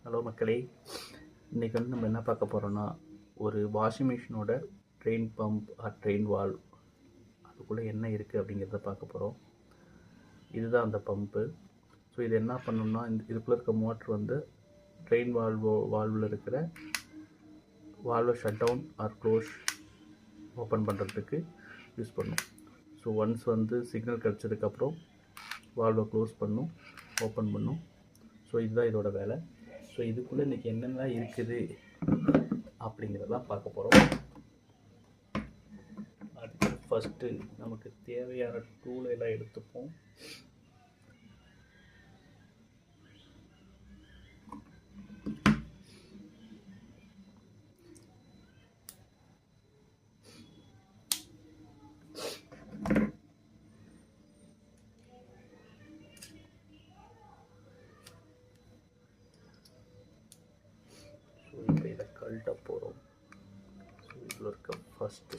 Hello மக்களே, இன்றைக்கி வந்து நம்ம என்ன பார்க்க போகிறோன்னா, ஒரு வாஷிங் மிஷினோட ட்ரெயின் பம்ப் ட்ரெயின் வால்வ் அதுக்குள்ளே என்ன இருக்குது அப்படிங்கிறத பார்க்க போகிறோம். இதுதான் அந்த பம்பு. ஸோ இது என்ன பண்ணணும்னா, இதுக்குள்ளே இருக்க மோட்ரு வந்து ட்ரெயின் வால்வில் இருக்கிற வால்வை shut down or close open பண்ணுறதுக்கு யூஸ் பண்ணும். ஸோ ஒன்ஸ் வந்து சிக்னல் கிடச்சதுக்கப்புறம் வால்வை க்ளோஸ் பண்ணும், ஓப்பன் பண்ணும். ஸோ இதுதான் இதோட வேலை. ஸோ இதுக்குள்ளே இன்றைக்கி என்னென்னலாம் இருக்குது அப்படிங்கிறதெல்லாம் பார்க்க போகிறோம். அதுக்கு ஃபஸ்ட்டு நமக்கு தேவையான டூலை எல்லாம் எடுத்துப்போம். இப்போ இதை கழட்ட போகிறோம். ஸோ இதில் இருக்க ஃபஸ்ட்டு